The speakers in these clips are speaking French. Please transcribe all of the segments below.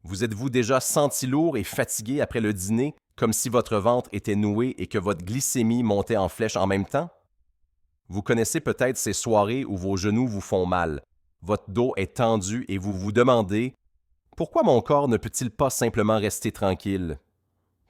Vous êtes-vous déjà senti lourd et fatigué après le dîner, comme si votre ventre était noué et que votre glycémie montait en flèche en même temps? Vous connaissez peut-être ces soirées où vos genoux vous font mal, votre dos est tendu et vous vous demandez: pourquoi mon corps ne peut-il pas simplement rester tranquille?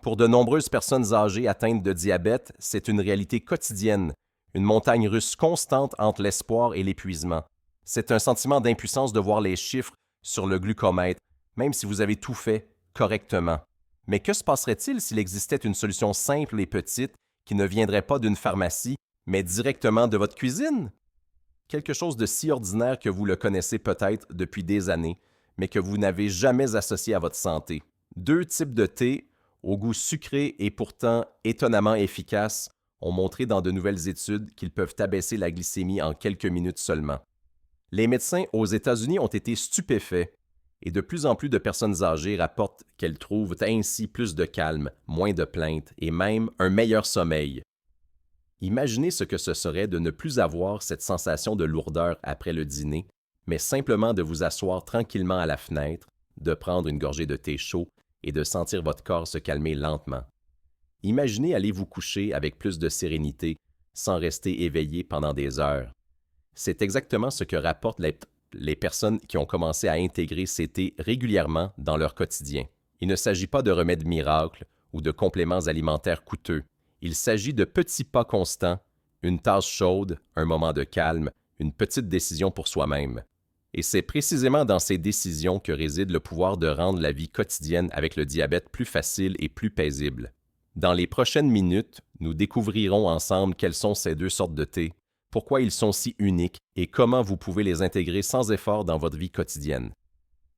Pour de nombreuses personnes âgées atteintes de diabète, c'est une réalité quotidienne, une montagne russe constante entre l'espoir et l'épuisement. C'est un sentiment d'impuissance de voir les chiffres sur le glucomètre, même si vous avez tout fait correctement. Mais que se passerait-il s'il existait une solution simple et petite qui ne viendrait pas d'une pharmacie, mais directement de votre cuisine? Quelque chose de si ordinaire que vous le connaissez peut-être depuis des années, mais que vous n'avez jamais associé à votre santé. Deux types de thé, au goût sucré et pourtant étonnamment efficaces, ont montré dans de nouvelles études qu'ils peuvent abaisser la glycémie en quelques minutes seulement. Les médecins aux États-Unis ont été stupéfaits et de plus en plus de personnes âgées rapportent qu'elles trouvent ainsi plus de calme, moins de plaintes et même un meilleur sommeil. Imaginez ce que ce serait de ne plus avoir cette sensation de lourdeur après le dîner, mais simplement de vous asseoir tranquillement à la fenêtre, de prendre une gorgée de thé chaud et de sentir votre corps se calmer lentement. Imaginez aller vous coucher avec plus de sérénité, sans rester éveillé pendant des heures. C'est exactement ce que rapportent les personnes qui ont commencé à intégrer ces thés régulièrement dans leur quotidien. Il ne s'agit pas de remèdes miracles ou de compléments alimentaires coûteux. Il s'agit de petits pas constants, une tasse chaude, un moment de calme, une petite décision pour soi-même. Et c'est précisément dans ces décisions que réside le pouvoir de rendre la vie quotidienne avec le diabète plus facile et plus paisible. Dans les prochaines minutes, nous découvrirons ensemble quelles sont ces deux sortes de thé, pourquoi ils sont si uniques et comment vous pouvez les intégrer sans effort dans votre vie quotidienne.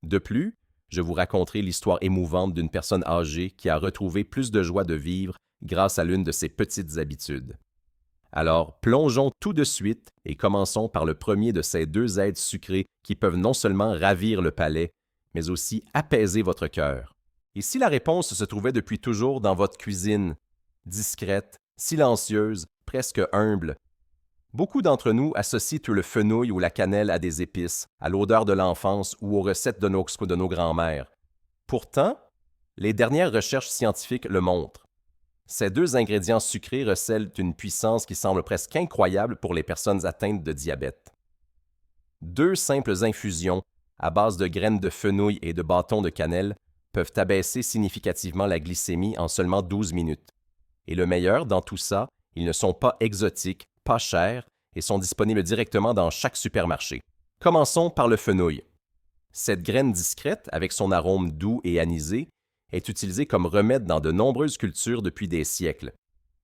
De plus, je vous raconterai l'histoire émouvante d'une personne âgée qui a retrouvé plus de joie de vivre grâce à l'une de ses petites habitudes. Alors, plongeons tout de suite et commençons par le premier de ces deux aides sucrées qui peuvent non seulement ravir le palais, mais aussi apaiser votre cœur. Et si la réponse se trouvait depuis toujours dans votre cuisine, discrète, silencieuse, presque humble? Beaucoup d'entre nous associent le fenouil ou la cannelle à des épices, à l'odeur de l'enfance ou aux recettes de nos grands-mères. Pourtant, les dernières recherches scientifiques le montrent. Ces deux ingrédients sucrés recèlent une puissance qui semble presque incroyable pour les personnes atteintes de diabète. Deux simples infusions, à base de graines de fenouil et de bâtons de cannelle, peuvent abaisser significativement la glycémie en seulement 12 minutes. Et le meilleur dans tout ça, ils ne sont pas exotiques, pas chers et sont disponibles directement dans chaque supermarché. Commençons par le fenouil. Cette graine discrète, avec son arôme doux et anisé, est utilisée comme remède dans de nombreuses cultures depuis des siècles.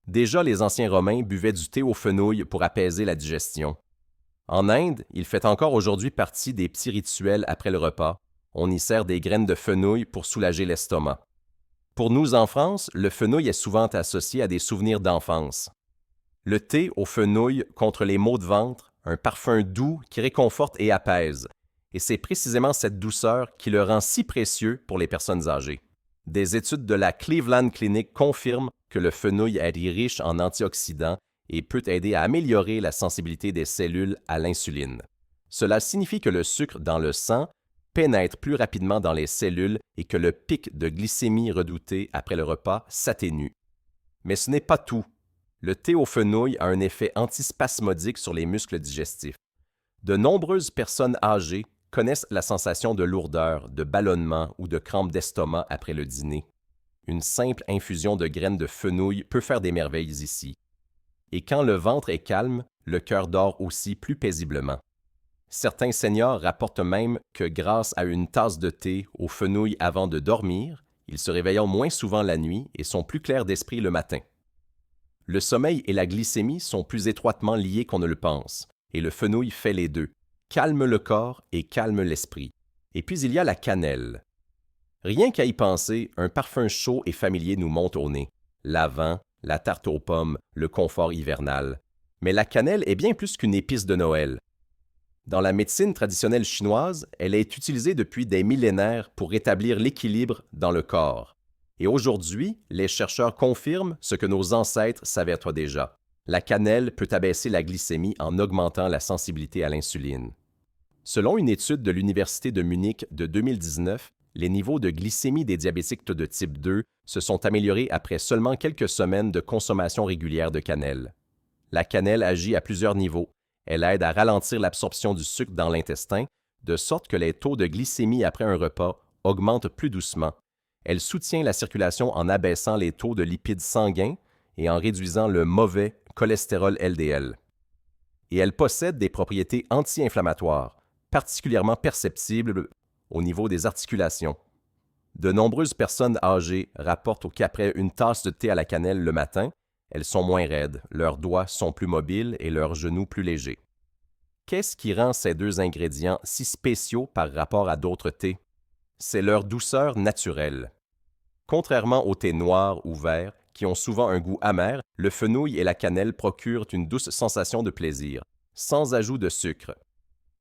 Déjà, les anciens Romains buvaient du thé au fenouil pour apaiser la digestion. En Inde, il fait encore aujourd'hui partie des petits rituels après le repas. On y sert des graines de fenouil pour soulager l'estomac. Pour nous en France, le fenouil est souvent associé à des souvenirs d'enfance. Le thé au fenouil contre les maux de ventre, un parfum doux qui réconforte et apaise. Et c'est précisément cette douceur qui le rend si précieux pour les personnes âgées. Des études de la Cleveland Clinic confirment que le fenouil est riche en antioxydants et peut aider à améliorer la sensibilité des cellules à l'insuline. Cela signifie que le sucre dans le sang pénètre plus rapidement dans les cellules et que le pic de glycémie redouté après le repas s'atténue. Mais ce n'est pas tout. Le thé au fenouil a un effet antispasmodique sur les muscles digestifs. De nombreuses personnes âgées connaissent la sensation de lourdeur, de ballonnement ou de crampes d'estomac après le dîner. Une simple infusion de graines de fenouil peut faire des merveilles ici. Et quand le ventre est calme, le cœur dort aussi plus paisiblement. Certains seniors rapportent même que grâce à une tasse de thé au fenouil avant de dormir, ils se réveillent moins souvent la nuit et sont plus clairs d'esprit le matin. Le sommeil et la glycémie sont plus étroitement liés qu'on ne le pense, et le fenouil fait les deux. Calme le corps et calme l'esprit. Et puis il y a la cannelle. Rien qu'à y penser, un parfum chaud et familier nous monte au nez. L'avent, la tarte aux pommes, le confort hivernal. Mais la cannelle est bien plus qu'une épice de Noël. Dans la médecine traditionnelle chinoise, elle est utilisée depuis des millénaires pour rétablir l'équilibre dans le corps. Et aujourd'hui, les chercheurs confirment ce que nos ancêtres savaient déjà. La cannelle peut abaisser la glycémie en augmentant la sensibilité à l'insuline. Selon une étude de l'Université de Munich de 2019, Les niveaux de glycémie des diabétiques de type 2 se sont améliorés après seulement quelques semaines de consommation régulière de cannelle. La cannelle agit à plusieurs niveaux. Elle aide à ralentir l'absorption du sucre dans l'intestin, de sorte que les taux de glycémie après un repas augmentent plus doucement. Elle soutient la circulation en abaissant les taux de lipides sanguins et en réduisant le mauvais cholestérol LDL. Et elle possède des propriétés anti-inflammatoires, particulièrement perceptibles au niveau des articulations. De nombreuses personnes âgées rapportent qu'après une tasse de thé à la cannelle le matin, elles sont moins raides, leurs doigts sont plus mobiles et leurs genoux plus légers. Qu'est-ce qui rend ces deux ingrédients si spéciaux par rapport à d'autres thés? C'est leur douceur naturelle. Contrairement aux thés noirs ou verts, qui ont souvent un goût amer, le fenouil et la cannelle procurent une douce sensation de plaisir, sans ajout de sucre.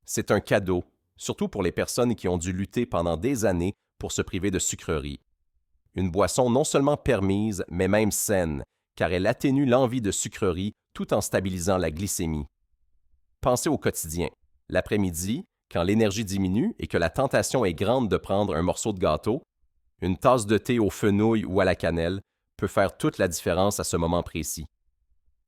C'est un cadeau, surtout pour les personnes qui ont dû lutter pendant des années pour se priver de sucreries. Une boisson non seulement permise, mais même saine, car elle atténue l'envie de sucreries tout en stabilisant la glycémie. Pensez au quotidien. L'après-midi, quand l'énergie diminue et que la tentation est grande de prendre un morceau de gâteau, une tasse de thé au fenouil ou à la cannelle peut faire toute la différence à ce moment précis.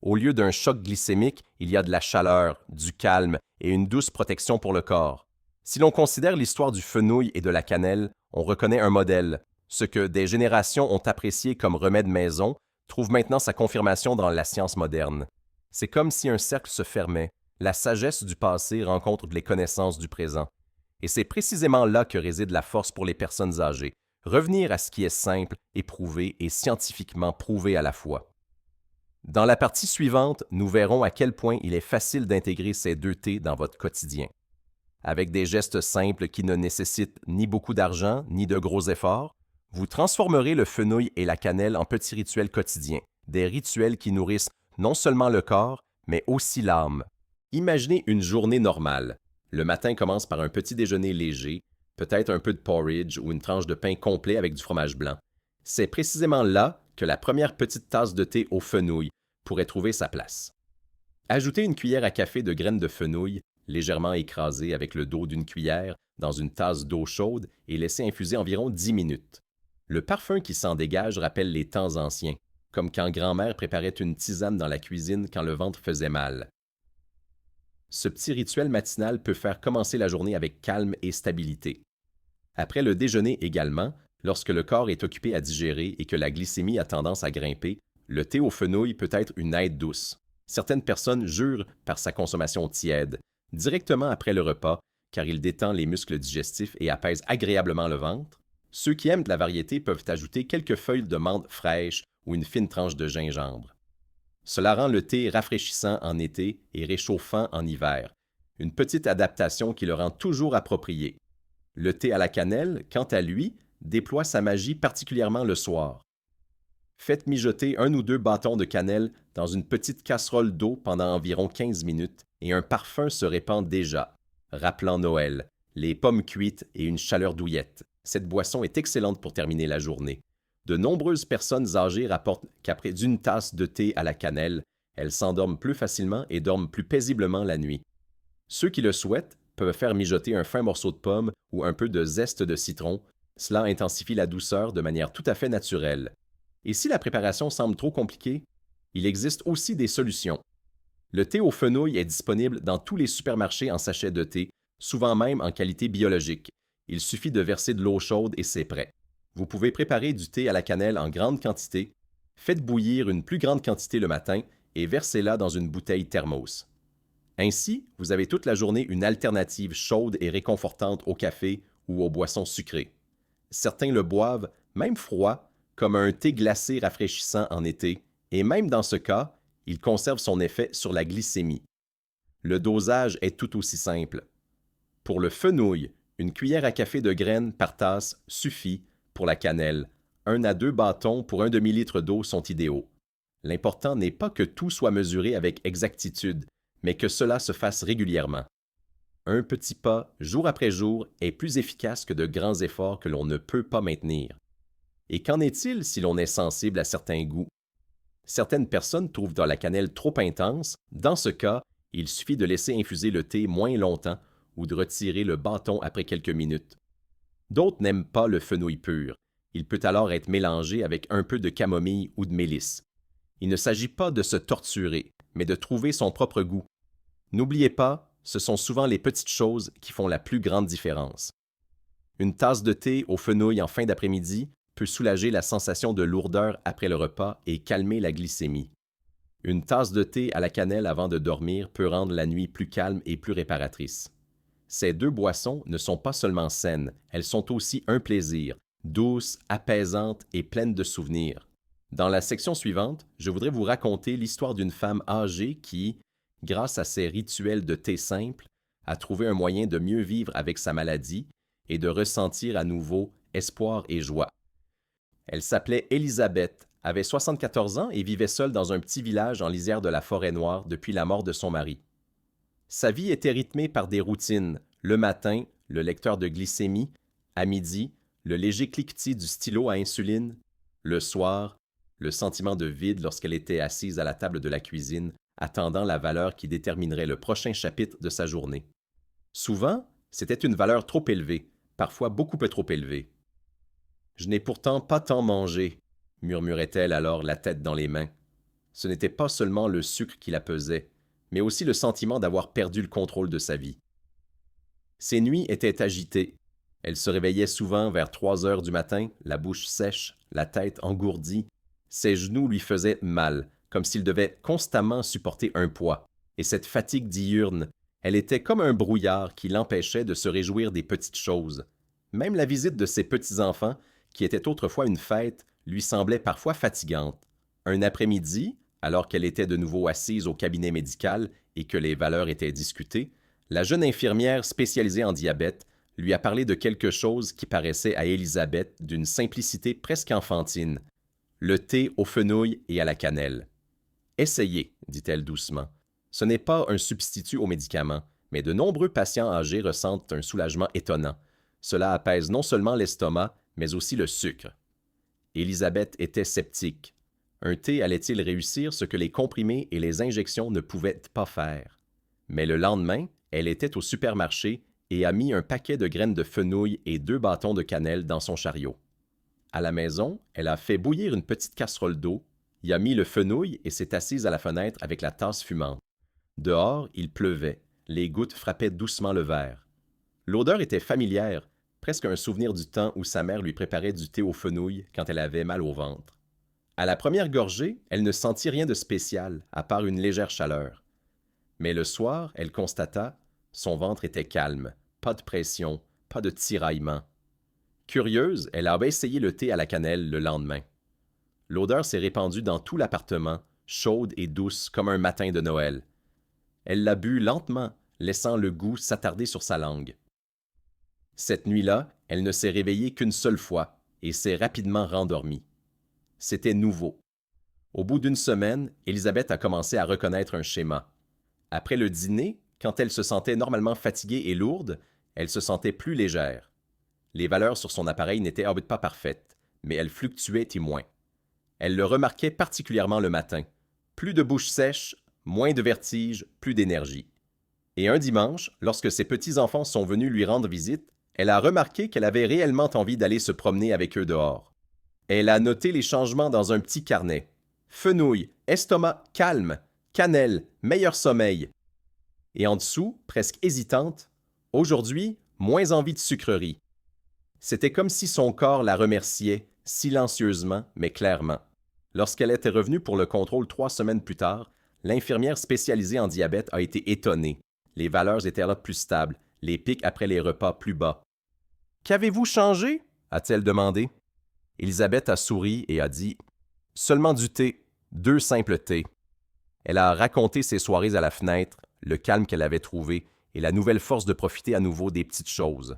Au lieu d'un choc glycémique, il y a de la chaleur, du calme et une douce protection pour le corps. Si l'on considère l'histoire du fenouil et de la cannelle, on reconnaît un modèle. Ce que des générations ont apprécié comme remède maison trouve maintenant sa confirmation dans la science moderne. C'est comme si un cercle se fermait. La sagesse du passé rencontre les connaissances du présent. Et c'est précisément là que réside la force pour les personnes âgées. Revenir à ce qui est simple, éprouvé et scientifiquement prouvé à la fois. Dans la partie suivante, nous verrons à quel point il est facile d'intégrer ces deux thés dans votre quotidien. Avec des gestes simples qui ne nécessitent ni beaucoup d'argent ni de gros efforts, vous transformerez le fenouil et la cannelle en petits rituels quotidiens, des rituels qui nourrissent non seulement le corps, mais aussi l'âme. Imaginez une journée normale. Le matin commence par un petit déjeuner léger, peut-être un peu de porridge ou une tranche de pain complet avec du fromage blanc. C'est précisément là que la première petite tasse de thé au fenouil pourrait trouver sa place. Ajoutez une cuillère à café de graines de fenouil, légèrement écrasées avec le dos d'une cuillère, dans une tasse d'eau chaude et laissez infuser environ 10 minutes. Le parfum qui s'en dégage rappelle les temps anciens, comme quand grand-mère préparait une tisane dans la cuisine quand le ventre faisait mal. Ce petit rituel matinal peut faire commencer la journée avec calme et stabilité. Après le déjeuner également, lorsque le corps est occupé à digérer et que la glycémie a tendance à grimper, le thé au fenouil peut être une aide douce. Certaines personnes jurent par sa consommation tiède, directement après le repas, car il détend les muscles digestifs et apaise agréablement le ventre. Ceux qui aiment de la variété peuvent ajouter quelques feuilles de menthe fraîches ou une fine tranche de gingembre. Cela rend le thé rafraîchissant en été et réchauffant en hiver, une petite adaptation qui le rend toujours approprié. Le thé à la cannelle, quant à lui, déploie sa magie particulièrement le soir. Faites mijoter 1 ou 2 bâtons de cannelle dans une petite casserole d'eau pendant environ 15 minutes et un parfum se répand déjà, rappelant Noël, les pommes cuites et une chaleur douillette. Cette boisson est excellente pour terminer la journée. De nombreuses personnes âgées rapportent qu'après d'une tasse de thé à la cannelle, elles s'endorment plus facilement et dorment plus paisiblement la nuit. Ceux qui le souhaitent peuvent faire mijoter un fin morceau de pomme ou un peu de zeste de citron. Cela intensifie la douceur de manière tout à fait naturelle. Et si la préparation semble trop compliquée, il existe aussi des solutions. Le thé au fenouil est disponible dans tous les supermarchés en sachet de thé, souvent même en qualité biologique. Il suffit de verser de l'eau chaude et c'est prêt. Vous pouvez préparer du thé à la cannelle en grande quantité. Faites bouillir une plus grande quantité le matin et versez-la dans une bouteille thermos. Ainsi, vous avez toute la journée une alternative chaude et réconfortante au café ou aux boissons sucrées. Certains le boivent, même froid, comme un thé glacé rafraîchissant en été, et même dans ce cas, il conserve son effet sur la glycémie. Le dosage est tout aussi simple. Pour le fenouil, une cuillère à café de graines par tasse suffit. Pour la cannelle, 1 à 2 bâtons pour un demi-litre d'eau sont idéaux. L'important n'est pas que tout soit mesuré avec exactitude, mais que cela se fasse régulièrement. Un petit pas, jour après jour, est plus efficace que de grands efforts que l'on ne peut pas maintenir. Et qu'en est-il si l'on est sensible à certains goûts? Certaines personnes trouvent dans la cannelle trop intense. Dans ce cas, il suffit de laisser infuser le thé moins longtemps ou de retirer le bâton après quelques minutes. D'autres n'aiment pas le fenouil pur. Il peut alors être mélangé avec un peu de camomille ou de mélisse. Il ne s'agit pas de se torturer, mais de trouver son propre goût. N'oubliez pas, ce sont souvent les petites choses qui font la plus grande différence. Une tasse de thé au fenouil en fin d'après-midi peut soulager la sensation de lourdeur après le repas et calmer la glycémie. Une tasse de thé à la cannelle avant de dormir peut rendre la nuit plus calme et plus réparatrice. Ces deux boissons ne sont pas seulement saines, elles sont aussi un plaisir, douces, apaisantes et pleines de souvenirs. Dans la section suivante, je voudrais vous raconter l'histoire d'une femme âgée qui, grâce à ses rituels de thé simple, a trouvé un moyen de mieux vivre avec sa maladie et de ressentir à nouveau espoir et joie. Elle s'appelait Élisabeth, avait 74 ans et vivait seule dans un petit village en lisière de la Forêt-Noire depuis la mort de son mari. Sa vie était rythmée par des routines. Le matin, le lecteur de glycémie. À midi, le léger cliquetis du stylo à insuline. Le soir, le sentiment de vide lorsqu'elle était assise à la table de la cuisine, attendant la valeur qui déterminerait le prochain chapitre de sa journée. Souvent, c'était une valeur trop élevée, parfois beaucoup trop élevée. « Je n'ai pourtant pas tant mangé », murmurait-elle alors la tête dans les mains. Ce n'était pas seulement le sucre qui la pesait, mais aussi le sentiment d'avoir perdu le contrôle de sa vie. Ses nuits étaient agitées. Elle se réveillait souvent vers 3 heures du matin, la bouche sèche, la tête engourdie. Ses genoux lui faisaient mal, comme s'il devait constamment supporter un poids. Et cette fatigue diurne, elle était comme un brouillard qui l'empêchait de se réjouir des petites choses. Même la visite de ses petits-enfants, qui était autrefois une fête, lui semblait parfois fatigante. Un après-midi, alors qu'elle était de nouveau assise au cabinet médical et que les valeurs étaient discutées, la jeune infirmière spécialisée en diabète lui a parlé de quelque chose qui paraissait à Élisabeth d'une simplicité presque enfantine, le thé au fenouil et à la cannelle. « Essayez, dit-elle doucement. Ce n'est pas un substitut aux médicaments, mais de nombreux patients âgés ressentent un soulagement étonnant. Cela apaise non seulement l'estomac, mais aussi le sucre. » Élisabeth était sceptique. Un thé allait-il réussir ce que les comprimés et les injections ne pouvaient pas faire? Mais le lendemain, elle était au supermarché et a mis un paquet de graines de fenouil et 2 bâtons de cannelle dans son chariot. À la maison, elle a fait bouillir une petite casserole d'eau, y a mis le fenouil et s'est assise à la fenêtre avec la tasse fumante. Dehors, il pleuvait, les gouttes frappaient doucement le verre. L'odeur était familière, presque un souvenir du temps où sa mère lui préparait du thé au fenouil quand elle avait mal au ventre. À la première gorgée, elle ne sentit rien de spécial, à part une légère chaleur. Mais le soir, elle constata, son ventre était calme, pas de pression, pas de tiraillement. Curieuse, elle a essayé le thé à la cannelle le lendemain. L'odeur s'est répandue dans tout l'appartement, chaude et douce comme un matin de Noël. Elle l'a bu lentement, laissant le goût s'attarder sur sa langue. Cette nuit-là, elle ne s'est réveillée qu'une seule fois et s'est rapidement rendormie. C'était nouveau. Au bout d'une semaine, Élisabeth a commencé à reconnaître un schéma. Après le dîner, quand elle se sentait normalement fatiguée et lourde, elle se sentait plus légère. Les valeurs sur son appareil n'étaient pas parfaites, mais elles fluctuaient et moins. Elle le remarquait particulièrement le matin. Plus de bouche sèche, moins de vertige, plus d'énergie. Et un dimanche, lorsque ses petits-enfants sont venus lui rendre visite, elle a remarqué qu'elle avait réellement envie d'aller se promener avec eux dehors. Elle a noté les changements dans un petit carnet. Fenouil, estomac calme, cannelle, meilleur sommeil. Et en dessous, presque hésitante, aujourd'hui, moins envie de sucreries. C'était comme si son corps la remerciait, silencieusement mais clairement. Lorsqu'elle était revenue pour le contrôle 3 semaines plus tard, l'infirmière spécialisée en diabète a été étonnée. Les valeurs étaient là plus stables, les pics après les repas plus bas. « Qu'avez-vous changé? » a-t-elle demandé. Élisabeth a souri et a dit « Seulement du thé, 2 simples thés. » Elle a raconté ses soirées à la fenêtre, le calme qu'elle avait trouvé et la nouvelle force de profiter à nouveau des petites choses.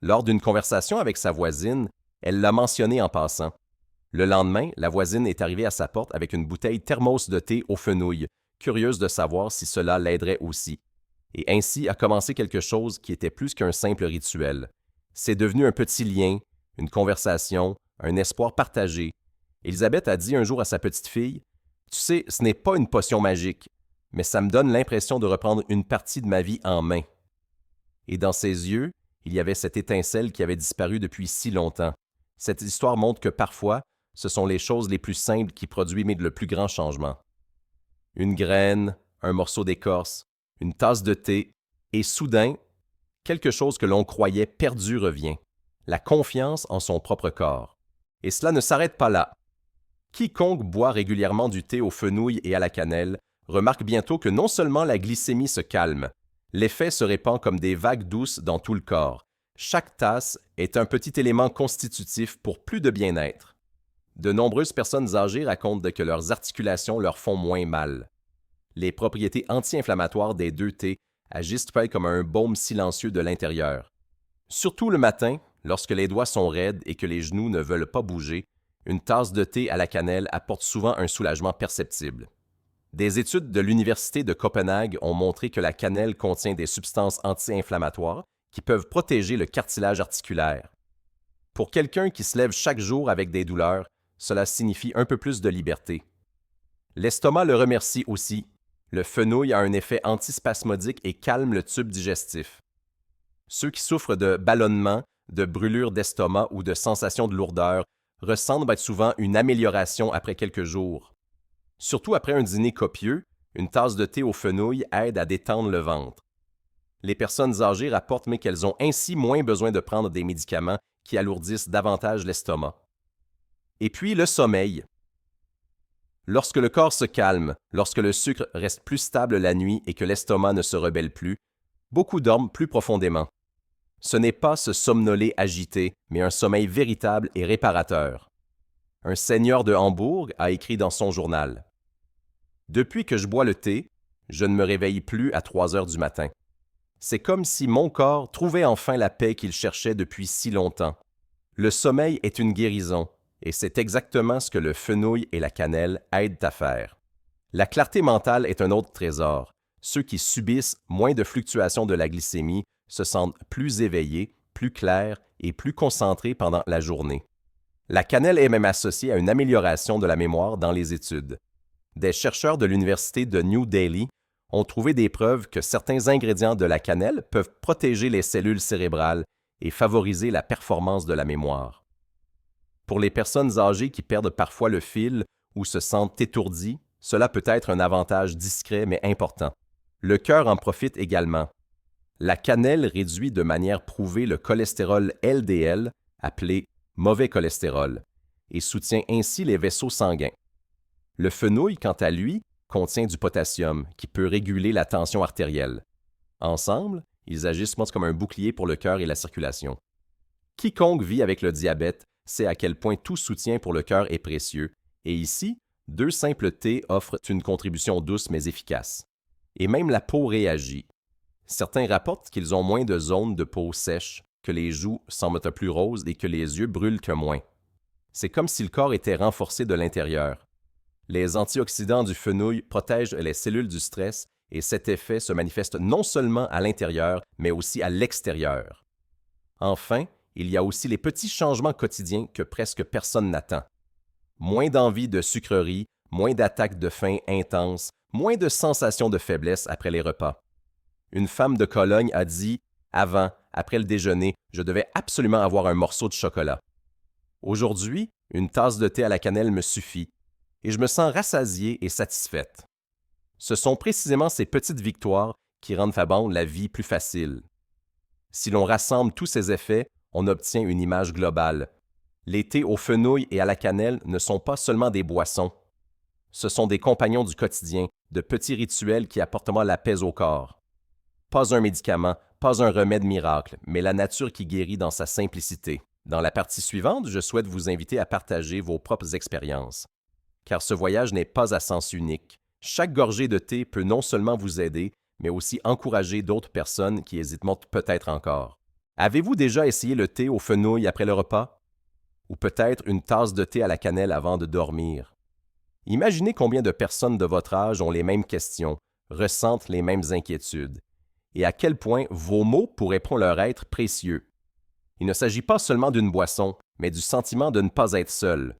Lors d'une conversation avec sa voisine, elle l'a mentionné en passant. Le lendemain, la voisine est arrivée à sa porte avec une bouteille thermos de thé au fenouil, curieuse de savoir si cela l'aiderait aussi. Et ainsi a commencé quelque chose qui était plus qu'un simple rituel. C'est devenu un petit lien, une conversation, un espoir partagé. Élisabeth a dit un jour à sa petite fille, « Tu sais, ce n'est pas une potion magique, mais ça me donne l'impression de reprendre une partie de ma vie en main. » Et dans ses yeux, Il y avait cette étincelle qui avait disparu depuis si longtemps. Cette histoire montre que parfois, ce sont les choses les plus simples qui produisent le plus grand changement. Une graine, un morceau d'écorce, une tasse de thé, et soudain, quelque chose que l'on croyait perdu revient, la confiance en son propre corps. Et cela ne s'arrête pas là. Quiconque boit régulièrement du thé aux fenouil et à la cannelle remarque bientôt que non seulement la glycémie se calme, l'effet se répand comme des vagues douces dans tout le corps. Chaque tasse est un petit élément constitutif pour plus de bien-être. De nombreuses personnes âgées racontent que leurs articulations leur font moins mal. Les propriétés anti-inflammatoires des deux thés agissent comme un baume silencieux de l'intérieur. Surtout le matin, lorsque les doigts sont raides et que les genoux ne veulent pas bouger, une tasse de thé à la cannelle apporte souvent un soulagement perceptible. Des études de l'Université de Copenhague ont montré que la cannelle contient des substances anti-inflammatoires qui peuvent protéger le cartilage articulaire. Pour quelqu'un qui se lève chaque jour avec des douleurs, cela signifie un peu plus de liberté. L'estomac le remercie aussi. Le fenouil a un effet antispasmodique et calme le tube digestif. Ceux qui souffrent de ballonnement, de brûlures d'estomac ou de sensations de lourdeur ressentent souvent une amélioration après quelques jours. Surtout après un dîner copieux, une tasse de thé au fenouil aide à détendre le ventre. Les personnes âgées rapportent qu'elles ont ainsi moins besoin de prendre des médicaments qui alourdissent davantage l'estomac. Et puis le sommeil. Lorsque le corps se calme, lorsque le sucre reste plus stable la nuit et que l'estomac ne se rebelle plus, beaucoup dorment plus profondément. Ce n'est pas se somnoler agité, mais un sommeil véritable et réparateur. Un seigneur de Hambourg a écrit dans son journal « Depuis que je bois le thé, je ne me réveille plus à 3 heures du matin. C'est comme si mon corps trouvait enfin la paix qu'il cherchait depuis si longtemps. Le sommeil est une guérison, et c'est exactement ce que le fenouil et la cannelle aident à faire. La clarté mentale est un autre trésor. Ceux qui subissent moins de fluctuations de la glycémie se sentent plus éveillés, plus clairs et plus concentrés pendant la journée. La cannelle est même associée à une amélioration de la mémoire dans les études. Des chercheurs de l'Université de New Delhi ont trouvé des preuves que certains ingrédients de la cannelle peuvent protéger les cellules cérébrales et favoriser la performance de la mémoire. Pour les personnes âgées qui perdent parfois le fil ou se sentent étourdies, cela peut être un avantage discret mais important. Le cœur en profite également. La cannelle réduit de manière prouvée le cholestérol LDL, appelé mauvais cholestérol, et soutient ainsi les vaisseaux sanguins. Le fenouil, quant à lui, contient du potassium qui peut réguler la tension artérielle. Ensemble, ils agissent comme un bouclier pour le cœur et la circulation. Quiconque vit avec le diabète sait à quel point tout soutien pour le cœur est précieux, et ici, 2 simples thés offrent une contribution douce mais efficace. Et même la peau réagit. Certains rapportent qu'ils ont moins de zones de peau sèche, que les joues semblent plus roses et que les yeux brûlent que moins. C'est comme si le corps était renforcé de l'intérieur. Les antioxydants du fenouil protègent les cellules du stress et cet effet se manifeste non seulement à l'intérieur, mais aussi à l'extérieur. Enfin, il y a aussi les petits changements quotidiens que presque personne n'attend. Moins d'envie de sucreries, moins d'attaques de faim intenses, moins de sensations de faiblesse après les repas. Une femme de Cologne a dit « Après le déjeuner, je devais absolument avoir un morceau de chocolat. Aujourd'hui, une tasse de thé à la cannelle me suffit et je me sens rassasiée et satisfaite. » Ce sont précisément ces petites victoires qui rendent la vie plus facile. Si l'on rassemble tous ces effets, on obtient une image globale. Les thés au fenouil et à la cannelle ne sont pas seulement des boissons. Ce sont des compagnons du quotidien, de petits rituels qui apportent la paix au corps. Pas un médicament, pas un remède miracle, mais la nature qui guérit dans sa simplicité. Dans la partie suivante, je souhaite vous inviter à partager vos propres expériences. Car ce voyage n'est pas à sens unique. Chaque gorgée de thé peut non seulement vous aider, mais aussi encourager d'autres personnes qui hésitent peut-être encore. Avez-vous déjà essayé le thé au fenouil après le repas? Ou peut-être une tasse de thé à la cannelle avant de dormir? Imaginez combien de personnes de votre âge ont les mêmes questions, ressentent les mêmes inquiétudes, et à quel point vos mots pourraient leur être précieux. Il ne s'agit pas seulement d'une boisson, mais du sentiment de ne pas être seul.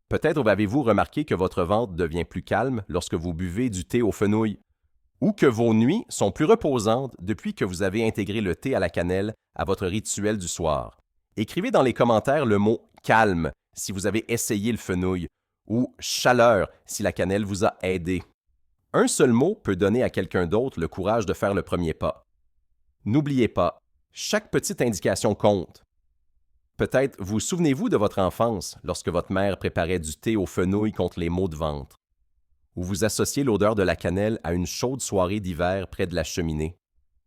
Peut-être avez-vous remarqué que votre ventre devient plus calme lorsque vous buvez du thé au fenouil. ou que vos nuits sont plus reposantes depuis que vous avez intégré le thé à la cannelle à votre rituel du soir. Écrivez dans les commentaires le mot calme si vous avez essayé le fenouil ou chaleur si la cannelle vous a aidé. Un seul mot peut donner à quelqu'un d'autre le courage de faire le premier pas. N'oubliez pas, chaque petite indication compte. Peut-être vous souvenez-vous de votre enfance lorsque votre mère préparait du thé au fenouil contre les maux de ventre, ou vous associez l'odeur de la cannelle à une chaude soirée d'hiver près de la cheminée.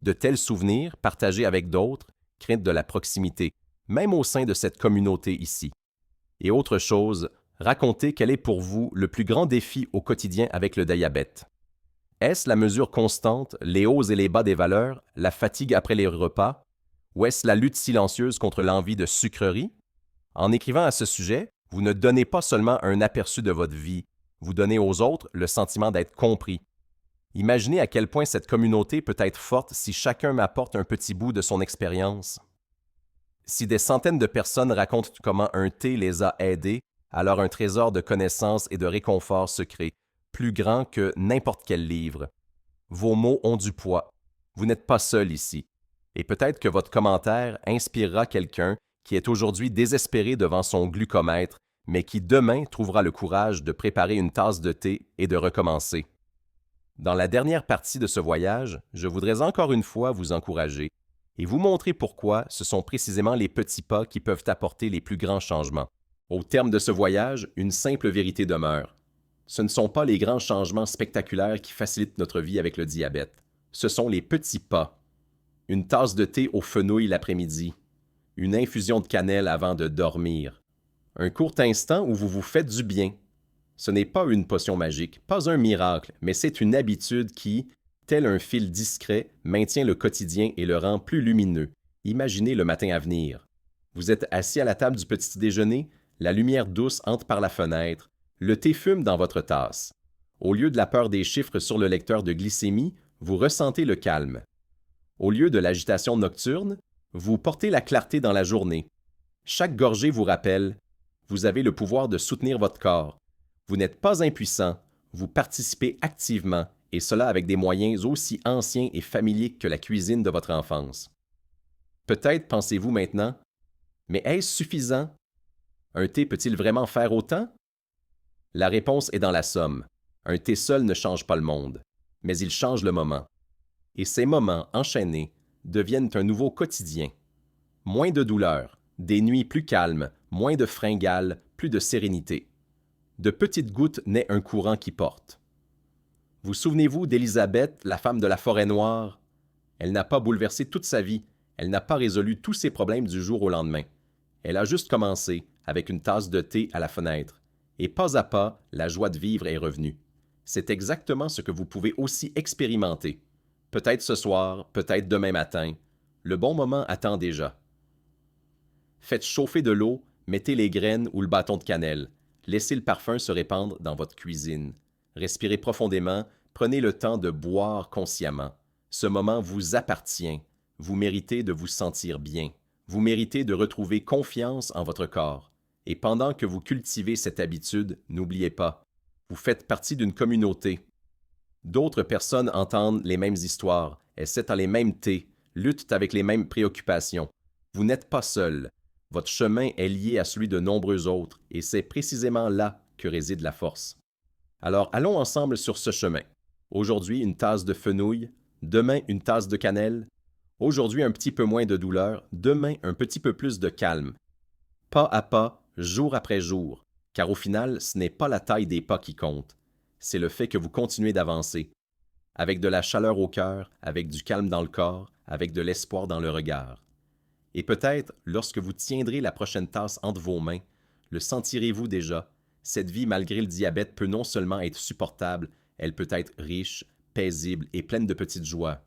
De tels souvenirs, partagés avec d'autres, créent de la proximité, même au sein de cette communauté ici. Et autre chose, racontez quel est pour vous le plus grand défi au quotidien avec le diabète. Est-ce la mesure constante, les hauts et les bas des valeurs, la fatigue après les repas? Ou est-ce la lutte silencieuse contre l'envie de sucreries? En écrivant à ce sujet, vous ne donnez pas seulement un aperçu de votre vie, vous donnez aux autres le sentiment d'être compris. Imaginez à quel point cette communauté peut être forte si chacun m'apporte un petit bout de son expérience. Si des centaines de personnes racontent comment un thé les a aidés, alors un trésor de connaissances et de réconfort se crée, plus grand que n'importe quel livre. Vos mots ont du poids. Vous n'êtes pas seul ici. Et peut-être que votre commentaire inspirera quelqu'un qui est aujourd'hui désespéré devant son glucomètre, mais qui demain trouvera le courage de préparer une tasse de thé et de recommencer. Dans la dernière partie de ce voyage, je voudrais encore une fois vous encourager et vous montrer pourquoi ce sont précisément les petits pas qui peuvent apporter les plus grands changements. Au terme de ce voyage, une simple vérité demeure. Ce ne sont pas les grands changements spectaculaires qui facilitent notre vie avec le diabète. Ce sont les petits pas. Une tasse de thé au fenouil l'après-midi. Une infusion de cannelle avant de dormir. Un court instant où vous vous faites du bien. Ce n'est pas une potion magique, pas un miracle, mais c'est une habitude qui, tel un fil discret, maintient le quotidien et le rend plus lumineux. Imaginez le matin à venir. Vous êtes assis à la table du petit déjeuner, la lumière douce entre par la fenêtre, le thé fume dans votre tasse. Au lieu de la peur des chiffres sur le lecteur de glycémie, vous ressentez le calme. Au lieu de l'agitation nocturne, vous portez la clarté dans la journée. Chaque gorgée vous rappelle, vous avez le pouvoir de soutenir votre corps. Vous n'êtes pas impuissant, vous participez activement, et cela avec des moyens aussi anciens et familiers que la cuisine de votre enfance. Peut-être pensez-vous maintenant, mais est-ce suffisant? Un thé peut-il vraiment faire autant? La réponse est dans la somme. Un thé seul ne change pas le monde, mais il change le moment. Et ces moments enchaînés deviennent un nouveau quotidien. Moins de douleur, des nuits plus calmes, moins de fringales, plus de sérénité. De petites gouttes naît un courant qui porte. Vous souvenez-vous d'Élisabeth, la femme de la forêt noire? Elle n'a pas bouleversé toute sa vie, elle n'a pas résolu tous ses problèmes du jour au lendemain. Elle a juste commencé, avec une tasse de thé à la fenêtre. Et pas à pas, la joie de vivre est revenue. C'est exactement ce que vous pouvez aussi expérimenter. Peut-être ce soir, peut-être demain matin. Le bon moment attend déjà. Faites chauffer de l'eau, mettez les graines ou le bâton de cannelle. Laissez le parfum se répandre dans votre cuisine. Respirez profondément, prenez le temps de boire consciemment. Ce moment vous appartient. Vous méritez de vous sentir bien. Vous méritez de retrouver confiance en votre corps. Et pendant que vous cultivez cette habitude, n'oubliez pas, vous faites partie d'une communauté. D'autres personnes entendent les mêmes histoires, essaient dans les mêmes thés, luttent avec les mêmes préoccupations. Vous n'êtes pas seul. Votre chemin est lié à celui de nombreux autres, et c'est précisément là que réside la force. Alors allons ensemble sur ce chemin. Aujourd'hui, une tasse de fenouil, demain, une tasse de cannelle. Aujourd'hui, un petit peu moins de douleur, demain, un petit peu plus de calme. Pas à pas, jour après jour, car au final, ce n'est pas la taille des pas qui compte, c'est le fait que vous continuez d'avancer, avec de la chaleur au cœur, avec du calme dans le corps, avec de l'espoir dans le regard. Et peut-être, lorsque vous tiendrez la prochaine tasse entre vos mains, le sentirez-vous déjà, cette vie malgré le diabète peut non seulement être supportable, elle peut être riche, paisible et pleine de petites joies.